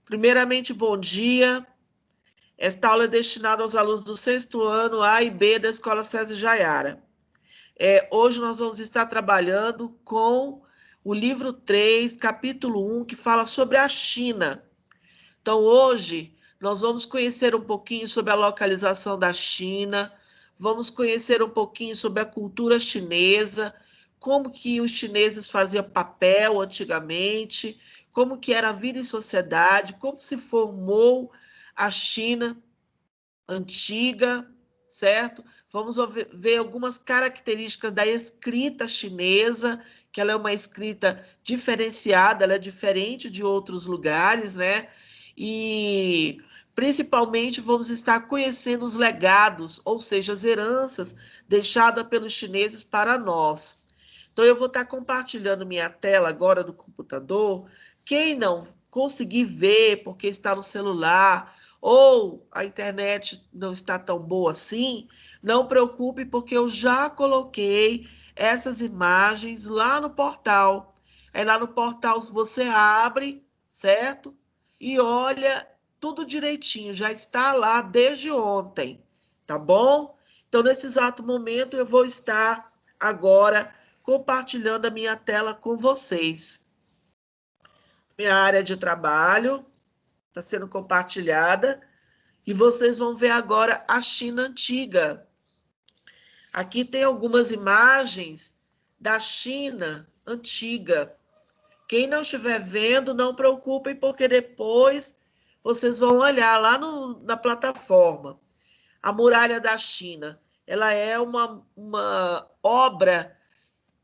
Primeiramente, bom dia. Esta aula é destinada aos alunos do sexto ano A e B da Escola César Jaiara. Hoje nós vamos estar trabalhando com o livro 3, capítulo 1, que fala sobre a China. Então, hoje, nós vamos conhecer um pouquinho sobre a localização da China, vamos conhecer um pouquinho sobre a cultura chinesa, como que os chineses faziam papel antigamente, como que era a vida em sociedade, como se formou a China antiga, certo? Vamos ver algumas características da escrita chinesa, que ela é uma escrita diferenciada, ela é diferente de outros lugares, né? E principalmente vamos estar conhecendo os legados, ou seja, as heranças deixadas pelos chineses para nós. Então, eu vou estar compartilhando minha tela agora do computador. Quem não conseguir ver porque está no celular ou a internet não está tão boa assim, não preocupe, porque eu já coloquei essas imagens lá no portal. Aí lá no portal você abre, certo? E olha tudo direitinho, já está lá desde ontem, tá bom? Então, nesse exato momento, eu vou estar agora compartilhando a minha tela com vocês. Minha área de trabalho está sendo compartilhada e vocês vão ver agora a China antiga. Aqui tem algumas imagens da China antiga. Quem não estiver vendo, não preocupem, porque depois vocês vão olhar lá na plataforma. A Muralha da China, ela é uma obra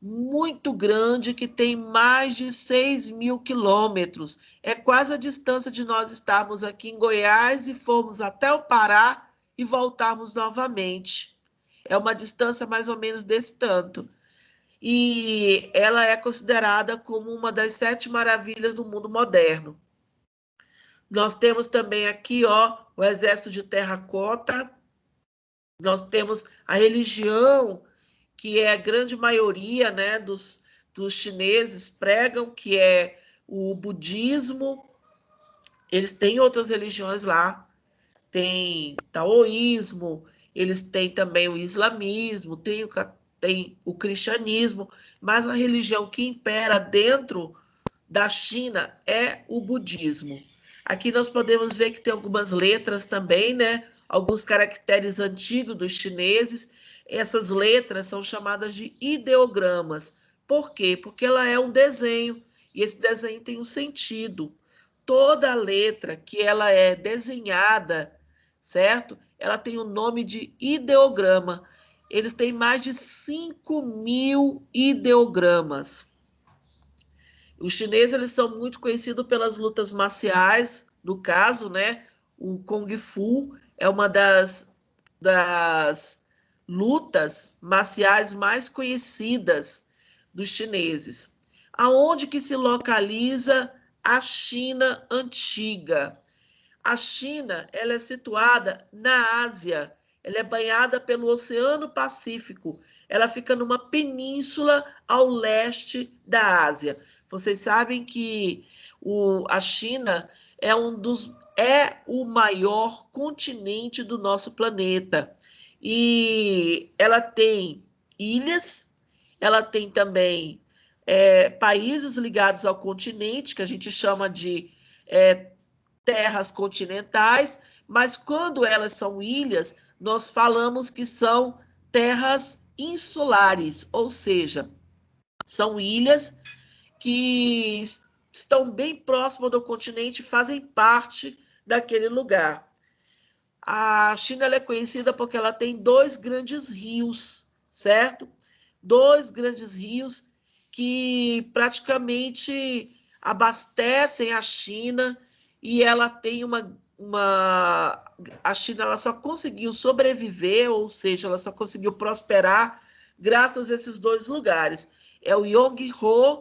muito grande que tem mais de 6.000 quilômetros. É quase a distância de nós estarmos aqui em Goiás e formos até o Pará e voltarmos novamente. É uma distância mais ou menos desse tanto. E ela é considerada como uma das 7 maravilhas do mundo moderno. Nós temos também aqui, ó, o exército de terracota. Nós temos a religião, que é a grande maioria, né, dos chineses pregam, que é o budismo. Eles têm outras religiões lá, tem taoísmo, eles têm também o islamismo, tem o cristianismo, mas a religião que impera dentro da China é o budismo. Aqui nós podemos ver que tem algumas letras também, né? Alguns caracteres antigos dos chineses. Essas letras são chamadas de ideogramas. Por quê? Porque ela é um desenho e esse desenho tem um sentido. Toda letra que ela é desenhada, certo? Ela tem o nome de ideograma. Eles têm mais de 5.000 ideogramas. Os chineses, eles são muito conhecidos pelas lutas marciais, no caso, né? O Kung Fu é uma das lutas marciais mais conhecidas dos chineses. Aonde que se localiza a China antiga? A China, ela é situada na Ásia, ela é banhada pelo Oceano Pacífico, ela fica numa península ao leste da Ásia. Vocês sabem que a China é o maior continente do nosso planeta. E ela tem ilhas, ela tem também países ligados ao continente, que a gente chama de terras continentais, mas quando elas são ilhas, nós falamos que são terras insulares, ou seja, são ilhas que estão bem próximas do continente e fazem parte daquele lugar. A China é conhecida porque ela tem 2 grandes rios, certo? 2 grandes rios que praticamente abastecem a China e ela tem a China ela só conseguiu sobreviver, ou seja, ela só conseguiu prosperar graças a esses 2 lugares. É o Yangtze,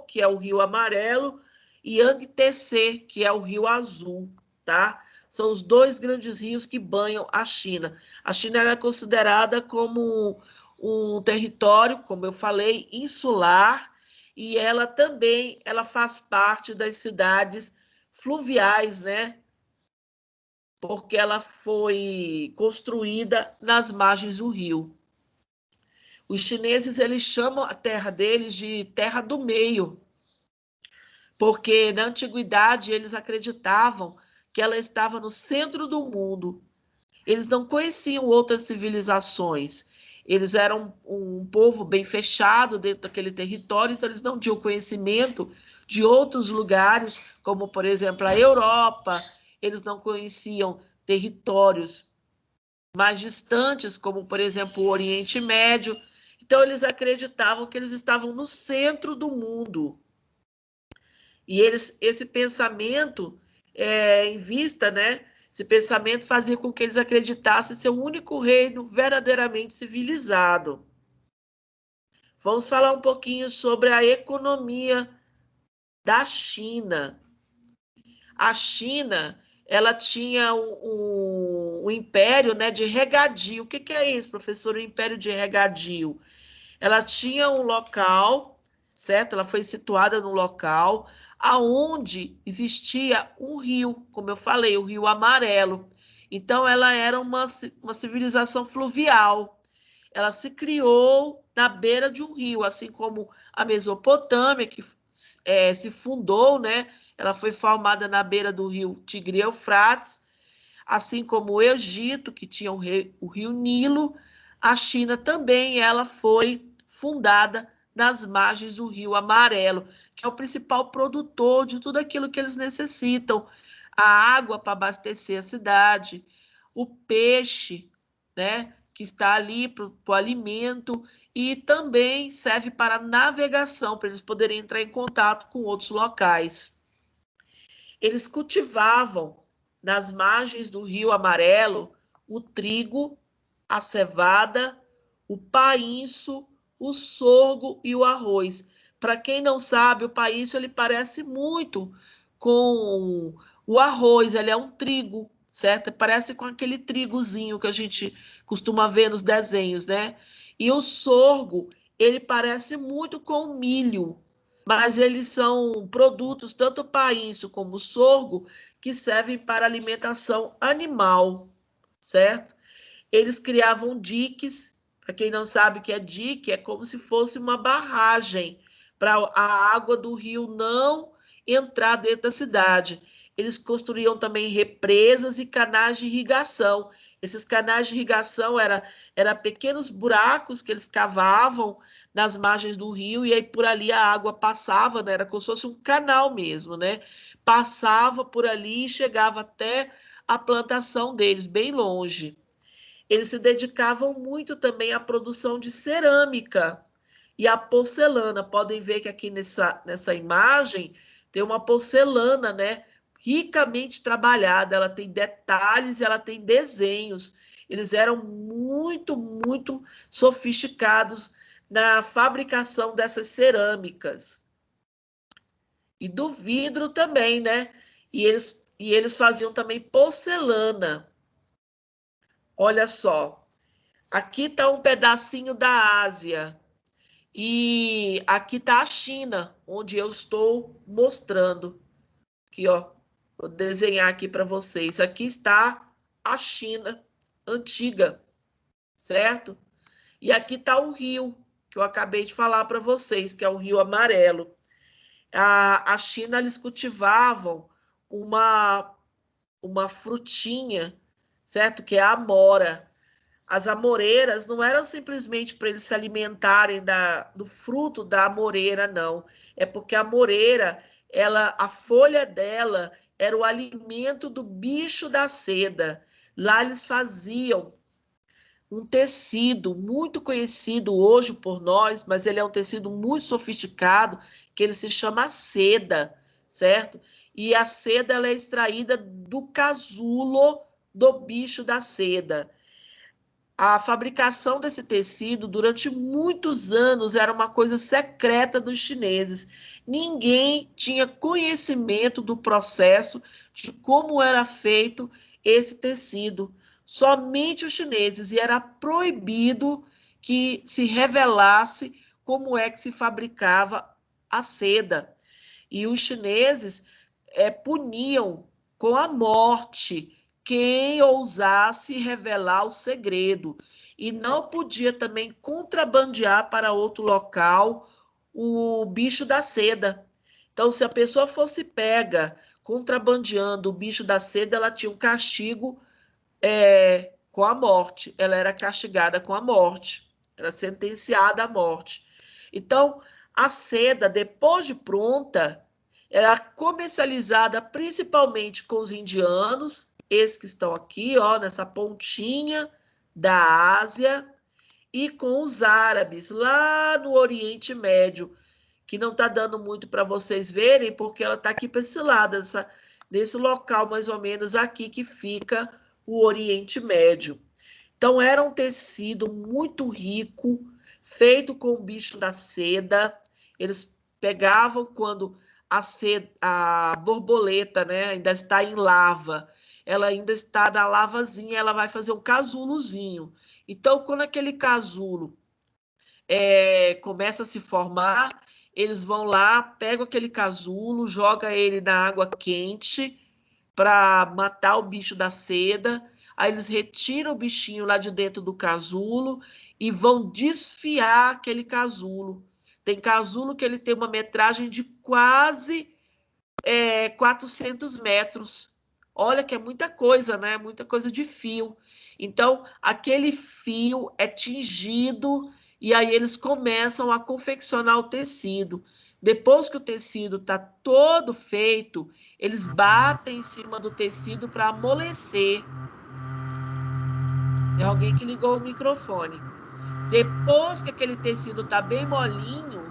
que é o rio amarelo, e Yangtze, que é o rio azul, tá? São os 2 grandes rios que banham a China. A China é considerada como um território, como eu falei, insular, e ela também ela faz parte das cidades fluviais, né, porque ela foi construída nas margens do rio. Os chineses, eles chamam a terra deles de terra do meio, porque na antiguidade eles acreditavam que ela estava no centro do mundo. Eles não conheciam outras civilizações. Eles eram um povo bem fechado dentro daquele território, então eles não tinham conhecimento de outros lugares, como, por exemplo, a Europa. Eles não conheciam territórios mais distantes, como, por exemplo, o Oriente Médio. Então, eles acreditavam que eles estavam no centro do mundo. E esse pensamento, em vista, né? Esse pensamento fazia com que eles acreditassem ser o único reino verdadeiramente civilizado. Vamos falar um pouquinho sobre a economia da China. A China, ela tinha um império, né, de regadio. O que é isso, professor? O império de regadio. Ela tinha um local, certo? Ela foi situada no local aonde existia um rio, como eu falei, o Rio Amarelo. Então, ela era uma civilização fluvial. Ela se criou na beira de um rio, assim como a Mesopotâmia, que se fundou, né? Ela foi formada na beira do rio Tigre e Eufrates, assim como o Egito, que tinha o rio Nilo. A China também ela foi fundada nas margens do Rio Amarelo, que é o principal produtor de tudo aquilo que eles necessitam. A água para abastecer a cidade, o peixe, né, que está ali para o alimento, e também serve para navegação, para eles poderem entrar em contato com outros locais. Eles cultivavam nas margens do Rio Amarelo o trigo, a cevada, o painço, o sorgo e o arroz. Para quem não sabe, o painço ele parece muito com o arroz, ele é um trigo, certo? Parece com aquele trigozinho que a gente costuma ver nos desenhos, né? E o sorgo, ele parece muito com o milho, mas eles são produtos, tanto o painço como o sorgo, que servem para alimentação animal, certo? Eles criavam diques. Para quem não sabe o que é dique, é como se fosse uma barragem para a água do rio não entrar dentro da cidade. Eles construíam também represas e canais de irrigação. Esses canais de irrigação eram pequenos buracos que eles cavavam nas margens do rio, e aí por ali a água passava, né? Era como se fosse um canal mesmo, né? Passava por ali e chegava até a plantação deles, bem longe. Eles se dedicavam muito também à produção de cerâmica e à porcelana. Podem ver que aqui nessa imagem tem uma porcelana, né? Ricamente trabalhada, ela tem detalhes, ela tem desenhos. Eles eram muito, muito sofisticados na fabricação dessas cerâmicas. E do vidro também, né? E eles faziam também porcelana. Olha só, aqui está um pedacinho da Ásia e aqui está a China, onde eu estou mostrando. Aqui, ó, vou desenhar aqui para vocês. Aqui está a China antiga, certo? E aqui está o rio, que eu acabei de falar para vocês, que é o Rio Amarelo. A China, eles cultivavam uma frutinha, certo? Que é a amora. As amoreiras não eram simplesmente para eles se alimentarem do fruto da amoreira, não. É porque a amoreira, a folha dela era o alimento do bicho da seda. Lá eles faziam um tecido muito conhecido hoje por nós, mas ele é um tecido muito sofisticado, que ele se chama seda, certo? E a seda ela é extraída do casulo do bicho da seda. A fabricação desse tecido durante muitos anos era uma coisa secreta dos chineses. Ninguém tinha conhecimento do processo de como era feito esse tecido. Somente os chineses, e era proibido que se revelasse como é que se fabricava a seda. E os chineses puniam com a morte quem ousasse revelar o segredo. E não podia também contrabandear para outro local o bicho da seda. Então, se a pessoa fosse pega contrabandeando o bicho da seda, ela tinha um castigo com a morte. Ela era castigada com a morte, era sentenciada à morte. Então, a seda, depois de pronta, era comercializada principalmente com os indianos, esses que estão aqui, ó, nessa pontinha da Ásia, e com os árabes, lá no Oriente Médio, que não está dando muito para vocês verem, porque ela está aqui para esse lado, nesse local mais ou menos aqui que fica o Oriente Médio. Então, era um tecido muito rico, feito com o bicho da seda. Eles pegavam quando a borboleta, né, ainda está em lava, ela ainda está na lavazinha, ela vai fazer um casulozinho. Então, quando aquele casulo começa a se formar, eles vão lá, pegam aquele casulo, joga ele na água quente para matar o bicho da seda. Aí eles retiram o bichinho lá de dentro do casulo e vão desfiar aquele casulo. Tem casulo que ele tem uma metragem de quase 400 metros. Olha que é muita coisa, né? Muita coisa de fio. Então, aquele fio é tingido e aí eles começam a confeccionar o tecido. Depois que o tecido está todo feito, eles batem em cima do tecido para amolecer. Tem alguém que ligou o microfone. Depois que aquele tecido está bem molinho,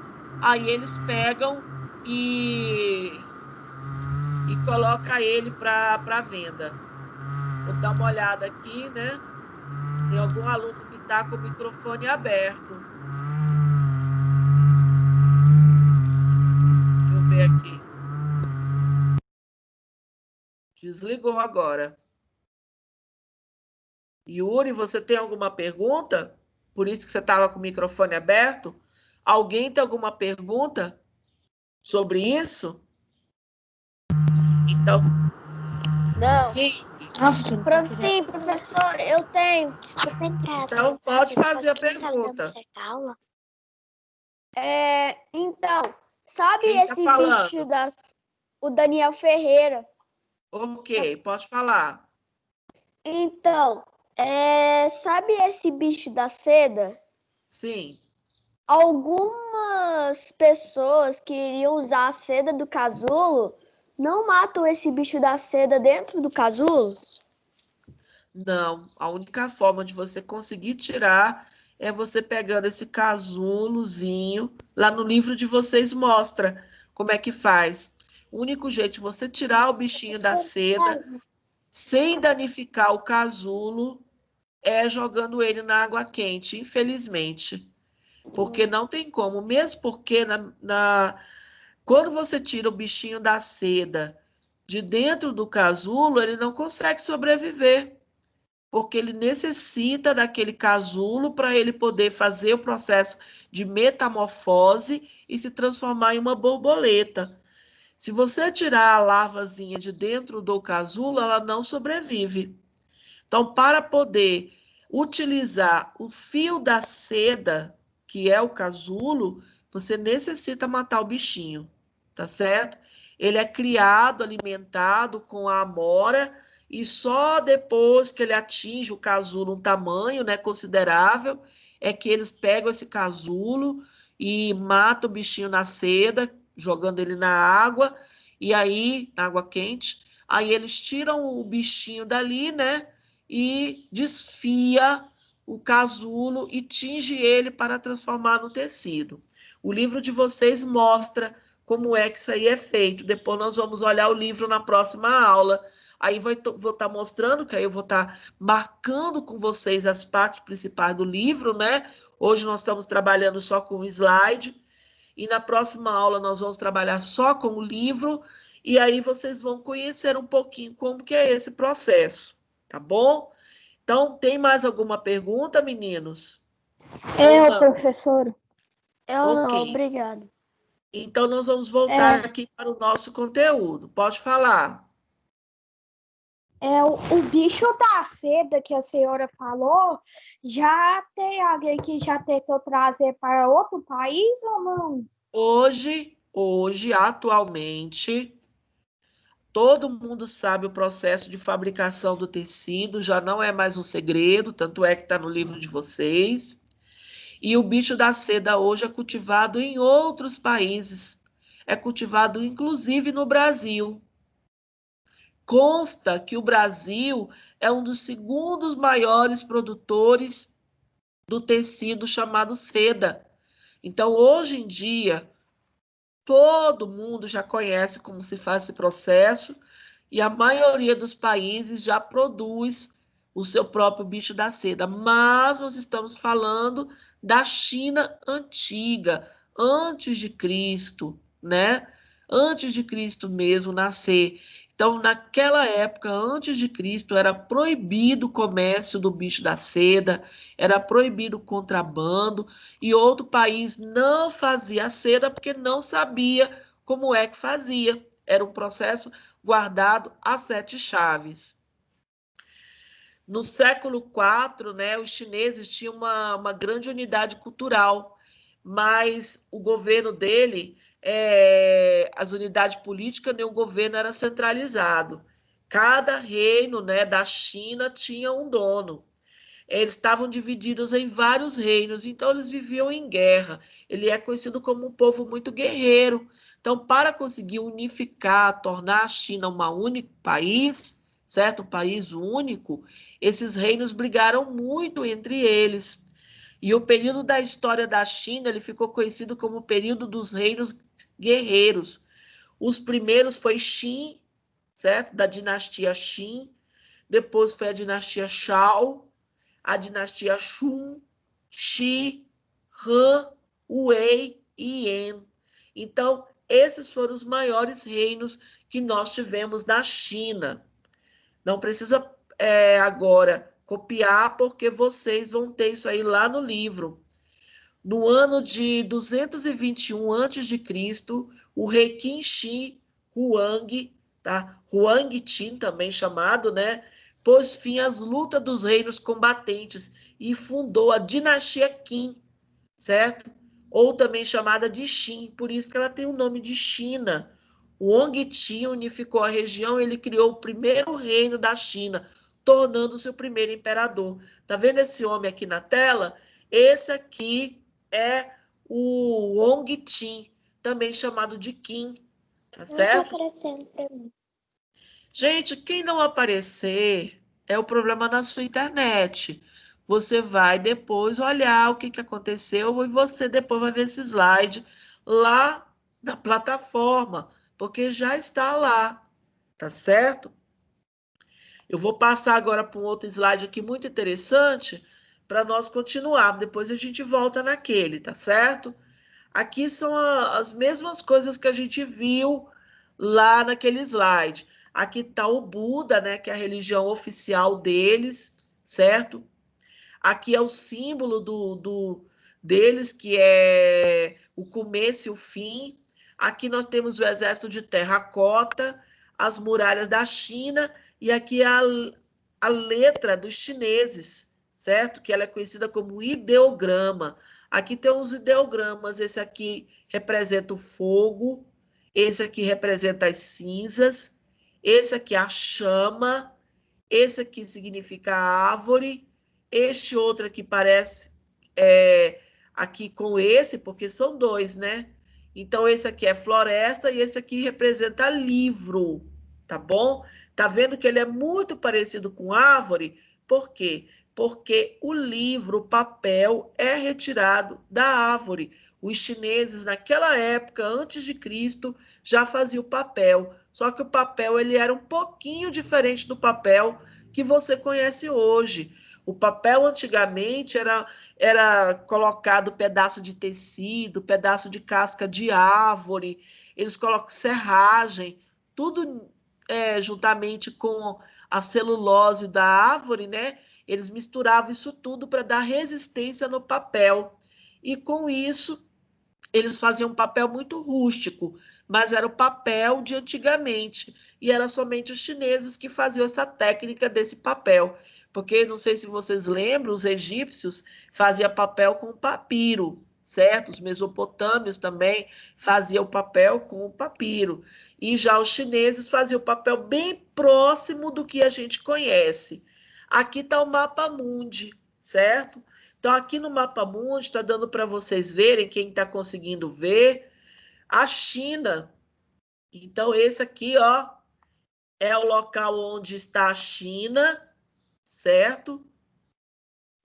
aí eles pegam e coloca ele para venda. Vou dar uma olhada aqui, né? Tem algum aluno que está com o microfone aberto. Deixa eu ver aqui. Desligou agora. Yuri, você tem alguma pergunta? Por isso que você estava com o microfone aberto? Alguém tem alguma pergunta sobre isso? Então, Não. sim. Sim, professor, eu tenho. Então, pode fazer a pergunta. Então, sabe Quem está esse falando? bicho o Daniel Ferreira? Ok, pode falar. Então, sabe esse bicho da seda? Sim. Algumas pessoas que iriam usar a seda do casulo não matam esse bicho da seda dentro do casulo? Não, a única forma de você conseguir tirar é você pegando esse casulozinho. Lá no livro de vocês mostra como é que faz. O único jeito de você tirar o bichinho da seda sem danificar o casulo é jogando ele na água quente, infelizmente. Porque não tem como, mesmo porque quando você tira o bichinho da seda de dentro do casulo, ele não consegue sobreviver, porque ele necessita daquele casulo para ele poder fazer o processo de metamorfose e se transformar em uma borboleta. Se você tirar a larvazinha de dentro do casulo, ela não sobrevive. Então, para poder utilizar o fio da seda, que é o casulo, você necessita matar o bichinho, tá certo? Ele é criado, alimentado com a amora e só depois que ele atinge o casulo um tamanho, né, considerável, é que eles pegam esse casulo e matam o bichinho na seda, jogando ele na água, e aí, na água quente, aí eles tiram o bichinho dali, né, e desfia o casulo e tinge ele para transformar no tecido. O livro de vocês mostra como é que isso aí é feito. Depois nós vamos olhar o livro na próxima aula. Aí vou estar mostrando, que aí eu vou estar marcando com vocês as partes principais do livro, né? Hoje nós estamos trabalhando só com o slide, e na próxima aula nós vamos trabalhar só com o livro, e aí vocês vão conhecer um pouquinho como que é esse processo, tá bom? Então, tem mais alguma pergunta, meninos? Professor. Eu não, Ok. obrigado. Então, nós vamos voltar aqui para o nosso conteúdo. Pode falar. O bicho da seda que a senhora falou, já tem alguém que já tentou trazer para outro país ou não? Hoje, atualmente, todo mundo sabe o processo de fabricação do tecido, já não é mais um segredo, tanto é que está no livro de vocês. E o bicho da seda hoje é cultivado em outros países, é cultivado inclusive no Brasil. Consta que o Brasil é um dos segundos maiores produtores do tecido chamado seda. Então, hoje em dia, todo mundo já conhece como se faz esse processo e a maioria dos países já produz o seu próprio bicho da seda. Mas nós estamos falando da China antiga, antes de Cristo, né? Antes de Cristo mesmo nascer. Então, naquela época, antes de Cristo, era proibido o comércio do bicho da seda, era proibido o contrabando, e outro país não fazia a seda porque não sabia como é que fazia. Era um processo guardado a 7 chaves. No século IV, né, os chineses tinham uma grande unidade cultural, mas o governo dele, as unidades políticas, nem o governo era centralizado. Cada reino, né, da China tinha um dono. Eles estavam divididos em vários reinos, então eles viviam em guerra. Ele é conhecido como um povo muito guerreiro. Então, para conseguir unificar, tornar a China um único país, certo? Um país único, esses reinos brigaram muito entre eles. E o período da história da China, ele ficou conhecido como o período dos reinos guerreiros. Os primeiros foi Qin, certo? Da dinastia Qin. Depois foi a dinastia Shao, a dinastia Shun, Shi, Han, Wei e Yan. Então, esses foram os maiores reinos que nós tivemos na China. Não precisa agora copiar, porque vocês vão ter isso aí lá no livro. No ano de 221 a.C., o rei Qin Shi Huang, tá? Huang Tin, também chamado, né? Pôs fim às lutas dos reinos combatentes e fundou a dinastia Qin, certo? Ou também chamada de Xin, por isso que ela tem o nome de China. O Wang Tin unificou a região, ele criou o primeiro reino da China, tornando-se o primeiro imperador. Tá vendo esse homem aqui na tela? Esse aqui é o Wang Tin, também chamado de Qin, tá Não tá certo? aparecendo para mim. Gente, quem não aparecer é o problema na sua internet. Você vai depois olhar o que aconteceu e você depois vai ver esse slide lá na plataforma, porque já está lá, tá certo? Eu vou passar agora para um outro slide aqui muito interessante para nós continuarmos. Depois a gente volta naquele, tá certo? Aqui são as mesmas coisas que a gente viu lá naquele slide. Aqui está o Buda, né, que é a religião oficial deles, certo? Aqui é o símbolo deles, que é o começo e o fim. Aqui nós temos o exército de terracota, as muralhas da China, e aqui a letra dos chineses, certo? Que ela é conhecida como ideograma. Aqui tem os ideogramas, esse aqui representa o fogo, esse aqui representa as cinzas, esse aqui a chama, esse aqui significa árvore, este outro aqui parece aqui com esse, porque são dois, né? Então, esse aqui é floresta e esse aqui representa livro, tá bom? Tá vendo que ele é muito parecido com árvore? Por quê? Porque o livro, o papel, é retirado da árvore. Os chineses, naquela época, antes de Cristo, já faziam o papel. Só que o papel ele era um pouquinho diferente do papel que você conhece hoje. O papel antigamente era colocado pedaço de tecido, pedaço de casca de árvore, eles colocam serragem, tudo juntamente com a celulose da árvore, né? Eles misturavam isso tudo para dar resistência no papel. E com isso, eles faziam um papel muito rústico, mas era o papel de antigamente. e era somente os chineses que faziam essa técnica desse papel. Porque, não sei se vocês lembram, os egípcios faziam papel com papiro, certo? Os mesopotâmios também faziam papel com papiro. E já os chineses faziam o papel bem próximo do que a gente conhece. Aqui está o mapa mundi, certo? Então, aqui no mapa mundi, está dando para vocês verem, quem está conseguindo ver, a China. Então, esse aqui, ó, é o local onde está a China, certo?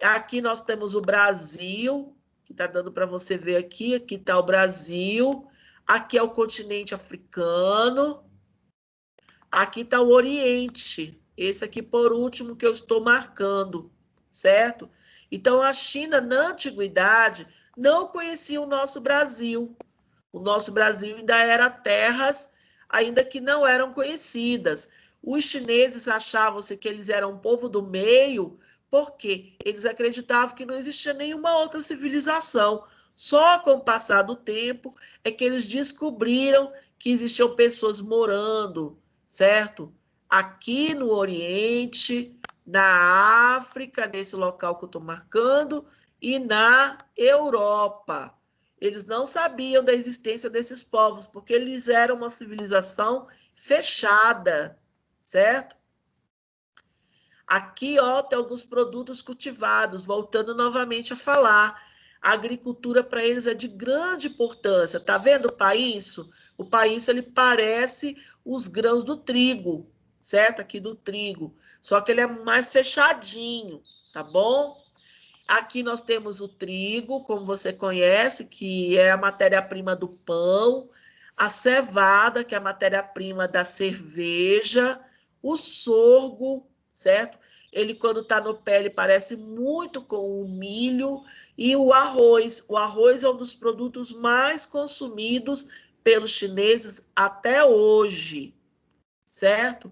Aqui nós temos o Brasil, que está dando para você ver aqui. Aqui está o Brasil. Aqui é o continente africano. Aqui está o Oriente. Esse aqui, por último, que eu estou marcando, certo? Então, a China, na antiguidade, não conhecia o nosso Brasil. O nosso Brasil ainda era terras, ainda que não eram conhecidas. Os chineses achavam-se que eles eram um povo do meio, porque eles acreditavam que não existia nenhuma outra civilização. Só com o passar do tempo é que eles descobriram que existiam pessoas morando, certo? Aqui no Oriente, na África, nesse local que eu estou marcando, e na Europa. Eles não sabiam da existência desses povos, porque eles eram uma civilização fechada, certo? Aqui, ó, tem alguns produtos cultivados, voltando novamente a falar. A agricultura para eles é de grande importância. Tá vendo o paíço? O paíço, ele parece os grãos do trigo, certo? Aqui do trigo. Só que ele é mais fechadinho, tá bom? Aqui nós temos o trigo, como você conhece, que é a matéria-prima do pão, a cevada, que é a matéria-prima da cerveja, o sorgo, certo? Ele, quando está no pé, ele parece muito com o milho, e o arroz. O arroz é um dos produtos mais consumidos pelos chineses até hoje, certo?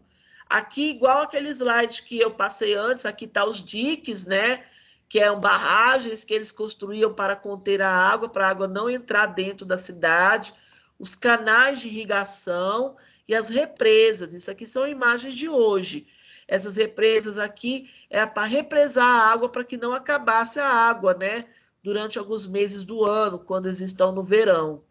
Aqui, igual aquele slide que eu passei antes, aqui está os diques, né? Que eram barragens que eles construíam para conter a água não entrar dentro da cidade, os canais de irrigação e as represas. Isso aqui são imagens de hoje. Essas represas aqui é para represar a água para que não acabasse a água, né? Durante alguns meses do ano, quando eles estão no verão.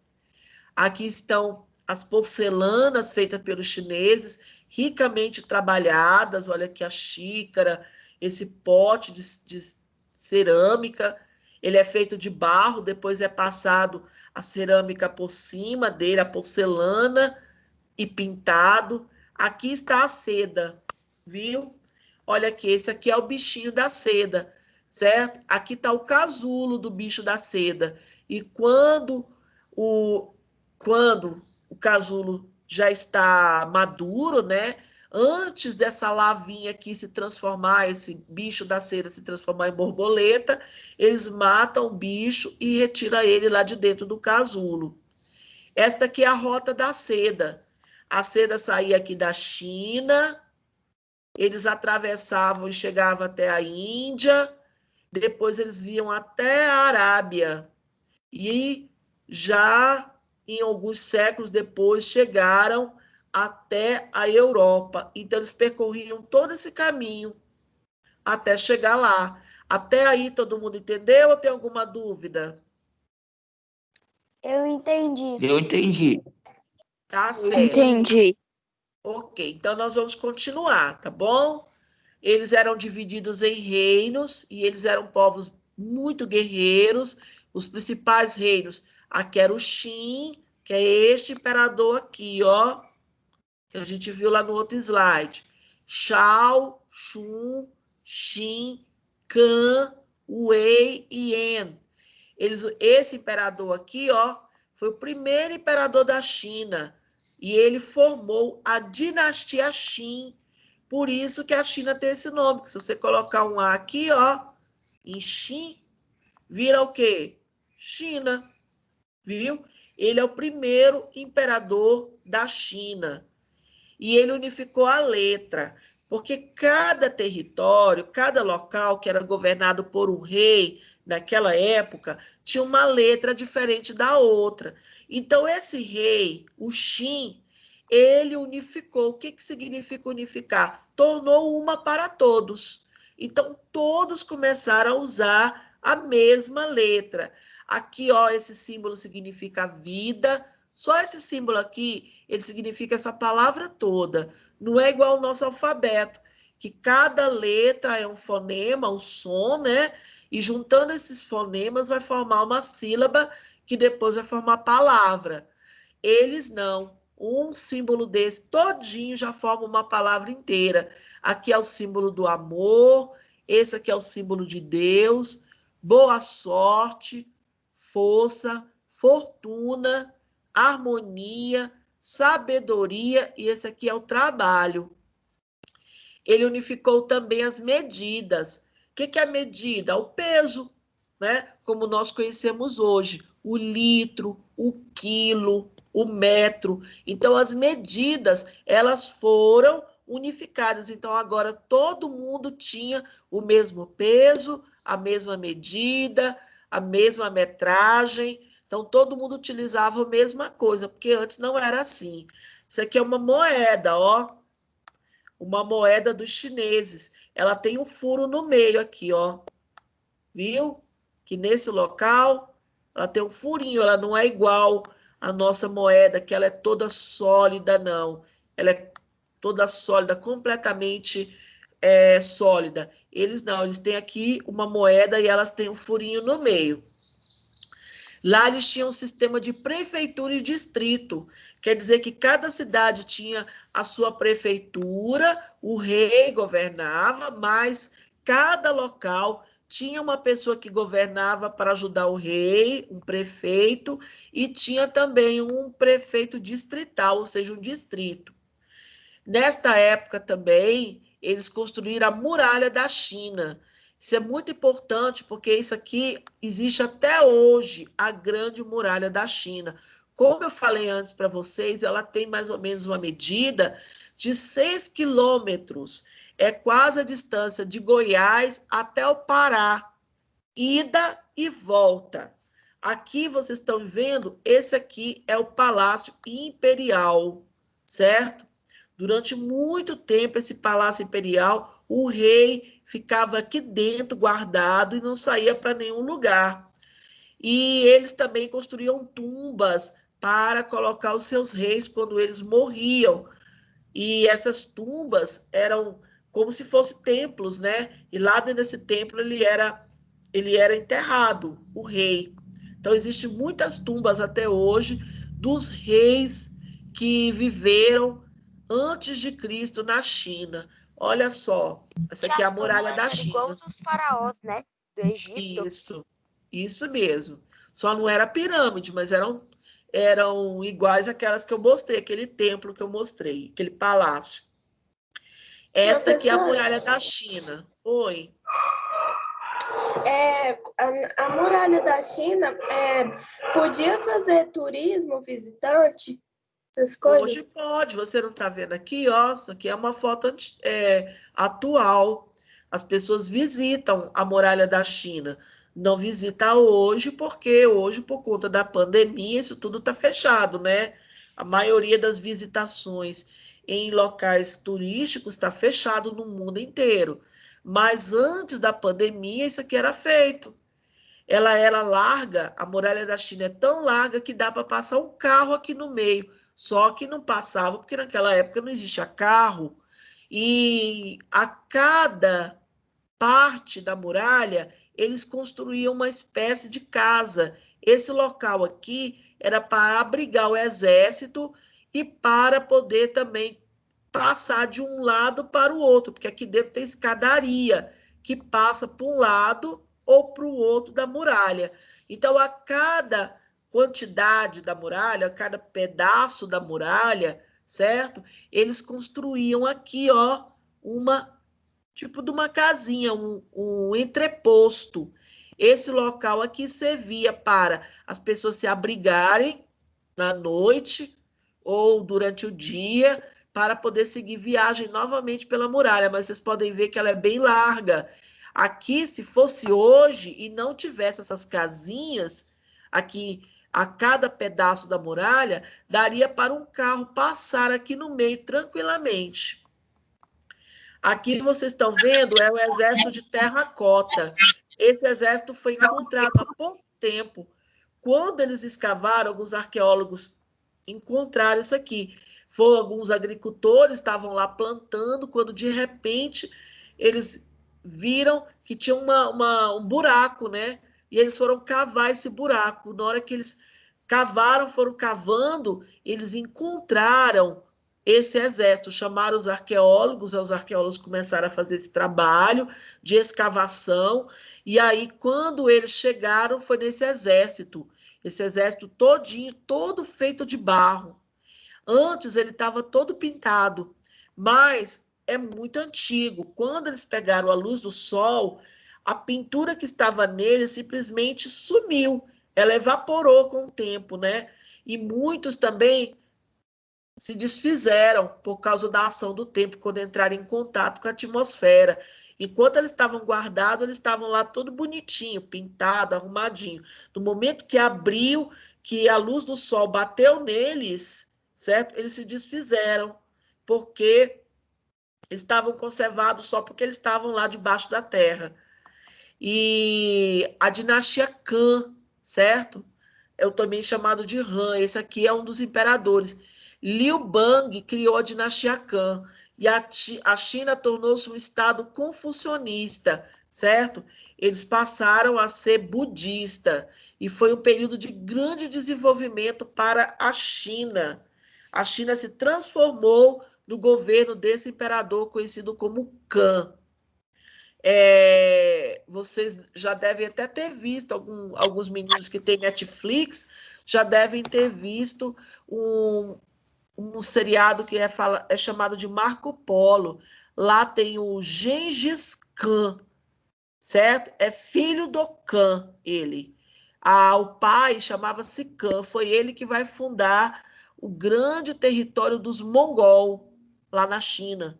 Aqui estão as porcelanas feitas pelos chineses, ricamente trabalhadas. Olha aqui a xícara, esse pote de cerâmica. Ele é feito de barro, depois é passado a cerâmica por cima dele, a porcelana, e pintado. Aqui está a seda, viu? Olha aqui, esse aqui é o bichinho da seda, certo? Aqui está o casulo do bicho da seda. E quando o casulo já está maduro, né? Antes dessa lavinha aqui se transformar, esse bicho da seda se transformar em borboleta, eles matam o bicho e retiram ele lá de dentro do casulo. Esta aqui é a rota da seda. A seda saía aqui da China, eles atravessavam e chegavam até a Índia, depois eles vinham até a Arábia. E já em alguns séculos depois chegaram até a Europa. Então, eles percorriam todo esse caminho até chegar lá. Até aí, todo mundo entendeu ou tem alguma dúvida? Eu entendi. Eu entendi. Tá certo. Entendi. Ok, então nós vamos continuar, tá bom? Eles eram divididos em reinos e eles eram povos muito guerreiros. Os principais reinos, aqui era o Qin, que é este imperador aqui, ó, que a gente viu lá no outro slide. Shao, Shun, Xin, Kan, Wei e Yan. Esse imperador aqui, ó, foi o primeiro imperador da China e ele formou a dinastia Qin. Por isso que a China tem esse nome, que se você colocar um A aqui, ó, em Xin, vira o quê? China, viu? Ele é o primeiro imperador da China. E ele unificou a letra, porque cada território, cada local que era governado por um rei, naquela época, tinha uma letra diferente da outra. Então, esse rei, o Xin, ele unificou. O que que significa unificar? Tornou uma para todos. Então, todos começaram a usar a mesma letra. Aqui, ó, esse símbolo significa vida. Só esse símbolo aqui, ele significa essa palavra toda. Não é igual ao nosso alfabeto, que cada letra é um fonema, um som, né? E juntando esses fonemas vai formar uma sílaba que depois vai formar palavra. Eles não. Um símbolo desse todinho já forma uma palavra inteira. Aqui é o símbolo do amor, esse aqui é o símbolo de Deus, boa sorte, força, fortuna, harmonia, sabedoria, e esse aqui é o trabalho. Ele unificou também as medidas. O que é a medida? O peso, né? Como nós conhecemos hoje, o litro, o quilo, o metro. Então, as medidas, elas foram unificadas. Então, agora todo mundo tinha o mesmo peso, a mesma medida, a mesma metragem. Então, todo mundo utilizava a mesma coisa, porque antes não era assim. Isso aqui é uma moeda, ó. Uma moeda dos chineses. Ela tem um furo no meio aqui, ó. Viu? Que nesse local, ela tem um furinho, ela não é igual à nossa moeda, que ela é toda sólida, não. Ela é toda sólida, completamente sólida. Eles não, eles têm aqui uma moeda e elas têm um furinho no meio. Lá eles tinham um sistema de prefeitura e distrito. Quer dizer que cada cidade tinha a sua prefeitura, o rei governava, mas cada local tinha uma pessoa que governava para ajudar o rei, um prefeito, e tinha também um prefeito distrital, ou seja, um distrito. Nesta época também, eles construíram a muralha da China. Isso é muito importante, porque isso aqui existe até hoje, a grande muralha da China. Como eu falei antes para vocês, ela tem mais ou menos uma medida de 6 quilômetros. É quase a distância de Goiás até o Pará. Ida e volta. Aqui vocês estão vendo, esse aqui é o Palácio Imperial, certo? Durante muito tempo, esse Palácio Imperial, o rei ficava aqui dentro, guardado, e não saía para nenhum lugar. E eles também construíam tumbas para colocar os seus reis quando eles morriam. E essas tumbas eram como se fossem templos, né? E lá dentro desse templo ele era enterrado, o rei. Então, existem muitas tumbas até hoje dos reis que viveram antes de Cristo na China. Olha só, essa aqui é a muralha da China. Igual dos faraós, né? Do Egito. Isso mesmo. Só não era pirâmide, mas eram iguais àquelas que eu mostrei, aquele templo que eu mostrei, aquele palácio. Esta aqui é a muralha da China. Oi. A muralha da China podia fazer turismo visitante, essas coisas? Hoje pode, você não está vendo aqui, ó, isso aqui é uma foto atual. As pessoas visitam a muralha da China. Não visita hoje, porque hoje, por conta da pandemia, isso tudo está fechado, né? A maioria das visitações em locais turísticos está fechado no mundo inteiro. Mas antes da pandemia, isso aqui era feito. Ela era larga, a muralha da China é tão larga que dá para passar um carro aqui no meio. Só que não passava, porque naquela época não existia carro. E a cada parte da muralha, eles construíam uma espécie de casa. Esse local aqui era para abrigar o exército e para poder também passar de um lado para o outro, porque aqui dentro tem escadaria que passa para um lado ou para o outro da muralha. Então, a cada quantidade da muralha, a cada pedaço da muralha, certo? Eles construíam aqui, ó, tipo de uma casinha, um entreposto. Esse local aqui servia para as pessoas se abrigarem na noite ou durante o dia para poder seguir viagem novamente pela muralha, mas vocês podem ver que ela é bem larga. Aqui, se fosse hoje e não tivesse essas casinhas aqui a cada pedaço da muralha, daria para um carro passar aqui no meio tranquilamente. Aqui vocês estão vendo é o exército de terracota. Esse exército foi encontrado há pouco tempo. Quando eles escavaram, alguns arqueólogos encontraram isso aqui. Foram alguns agricultores, estavam lá plantando, quando de repente eles viram que tinha um buraco, né? E eles foram cavar esse buraco. Na hora que eles cavaram, foram cavando, eles encontraram esse exército, chamaram os arqueólogos começaram a fazer esse trabalho de escavação, e aí, quando eles chegaram, foi nesse exército, esse exército todinho, todo feito de barro. Antes ele estava todo pintado, mas é muito antigo. Quando eles pegaram a luz do sol, a pintura que estava nele simplesmente sumiu, ela evaporou com o tempo, né? E muitos também se desfizeram por causa da ação do tempo, quando entraram em contato com a atmosfera. Enquanto eles estavam guardados, eles estavam lá todo bonitinho, pintado, arrumadinho. No momento que abriu, que a luz do sol bateu neles, certo? Eles se desfizeram, porque eles estavam conservados só porque eles estavam lá debaixo da terra. E a dinastia Khan, certo? É também chamado de Han, esse aqui é um dos imperadores. Liu Bang criou a dinastia Khan e a China tornou-se um estado confucionista, certo? Eles passaram a ser budista e foi um período de grande desenvolvimento para a China. A China se transformou no governo desse imperador conhecido como Khan. Vocês já devem até ter visto, alguns meninos que têm Netflix já devem ter visto um seriado que é chamado de Marco Polo. Lá tem o Gengis Khan, certo? É filho do Khan, ele. O pai chamava-se Khan, foi ele que vai fundar o grande território dos Mongol, lá na China.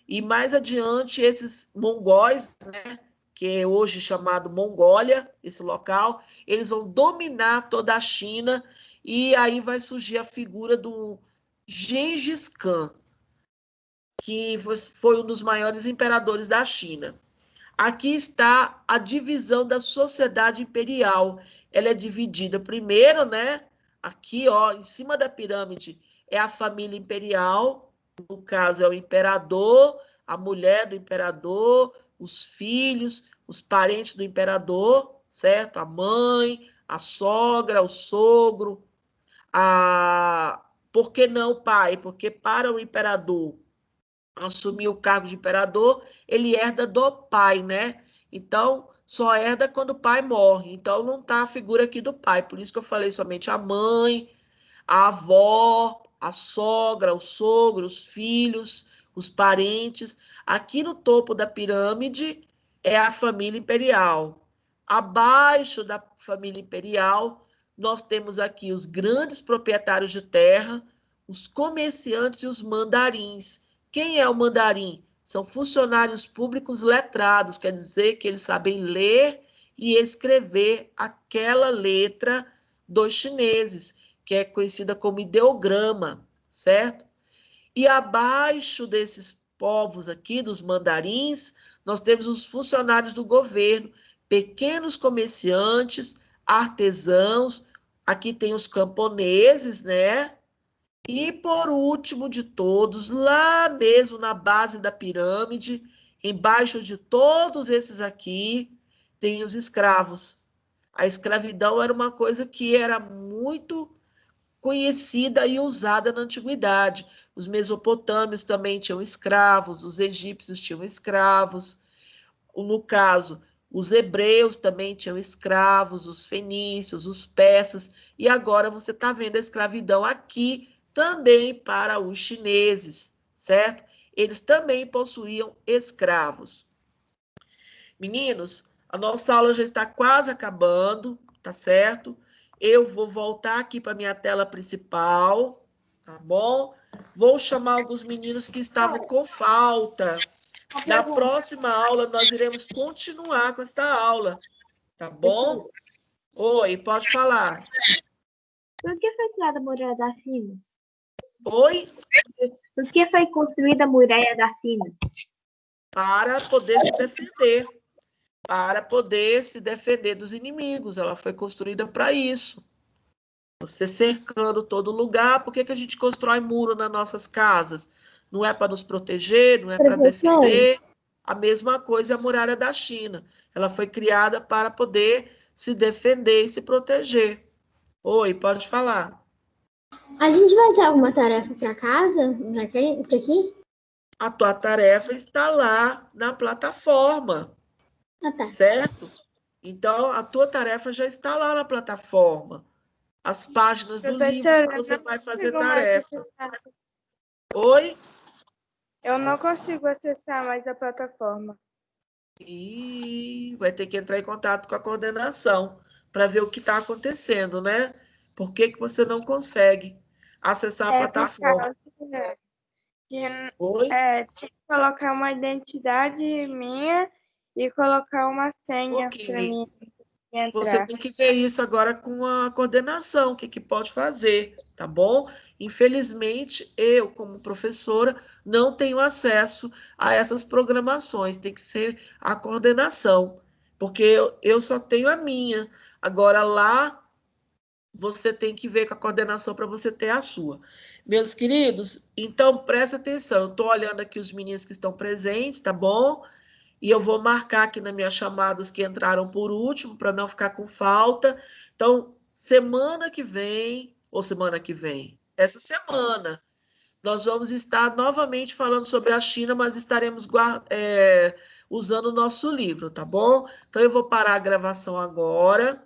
E mais adiante, esses mongóis, né, que é hoje chamado Mongólia, esse local, eles vão dominar toda a China e aí vai surgir a figura do Gengis Khan, que foi um dos maiores imperadores da China. Aqui está a divisão da sociedade imperial. Ela é dividida primeiro, né? Aqui, ó, em cima da pirâmide é a família imperial, no caso é o imperador, a mulher do imperador, os filhos, os parentes do imperador, certo? A mãe, a sogra, o sogro, por que não o pai? Porque para o imperador assumir o cargo de imperador, ele herda do pai, né? Então, só herda quando o pai morre. Então, não está a figura aqui do pai. Por isso que eu falei somente a mãe, a avó, a sogra, o sogro, os filhos, os parentes. Aqui no topo da pirâmide é a família imperial. Abaixo da família imperial, nós temos aqui os grandes proprietários de terra, os comerciantes e os mandarins. Quem é o mandarim? São funcionários públicos letrados, quer dizer que eles sabem ler e escrever aquela letra dos chineses, que é conhecida como ideograma, certo? E abaixo desses povos aqui, dos mandarins, nós temos os funcionários do governo, pequenos comerciantes, artesãos, aqui tem os camponeses, né? E, por último de todos, lá mesmo na base da pirâmide, embaixo de todos esses aqui, tem os escravos. A escravidão era uma coisa que era muito conhecida e usada na antiguidade. Os mesopotâmios também tinham escravos, os egípcios tinham escravos. No caso, os hebreus também tinham escravos, os fenícios, os persas. E agora você está vendo a escravidão aqui também para os chineses, certo? Eles também possuíam escravos. Meninos, a nossa aula já está quase acabando, tá certo? Eu vou voltar aqui para minha tela principal, tá bom? Vou chamar alguns meninos que estavam com falta. Na próxima aula, nós iremos continuar com esta aula, tá bom? Oi, pode falar. Por que foi criada a muralha da China? Oi? Por que foi construída a muralha da China? Para poder se defender. Para poder se defender dos inimigos. Ela foi construída para isso. Você cercando todo lugar. Por que a gente constrói muro nas nossas casas? Não é para nos proteger, não é para defender. A mesma coisa é a muralha da China. Ela foi criada para poder se defender e se proteger. Oi, pode falar. A gente vai ter alguma tarefa para casa? Para aqui? A tua tarefa está lá na plataforma. Ah, tá. Certo? Então, a tua tarefa já está lá na plataforma. As páginas do livro que você vai fazer tarefa. Oi? Eu não consigo acessar mais a plataforma. E vai ter que entrar em contato com a coordenação para ver o que está acontecendo, né? Por que você não consegue acessar a plataforma? Oi? Tinha que colocar uma identidade minha e colocar uma senha para mim entrar. Você tem que ver isso agora com a coordenação, o que pode fazer, tá bom? Infelizmente, eu, como professora, não tenho acesso a essas programações, tem que ser a coordenação, porque eu só tenho a minha. Agora, lá, você tem que ver com a coordenação para você ter a sua. Meus queridos, então, presta atenção, eu estou olhando aqui os meninos que estão presentes, tá bom? E eu vou marcar aqui nas minhas chamadas que entraram por último, para não ficar com falta. Então, semana que vem, essa semana, nós vamos estar novamente falando sobre a China, mas estaremos usando o nosso livro, tá bom? Então, eu vou parar a gravação agora.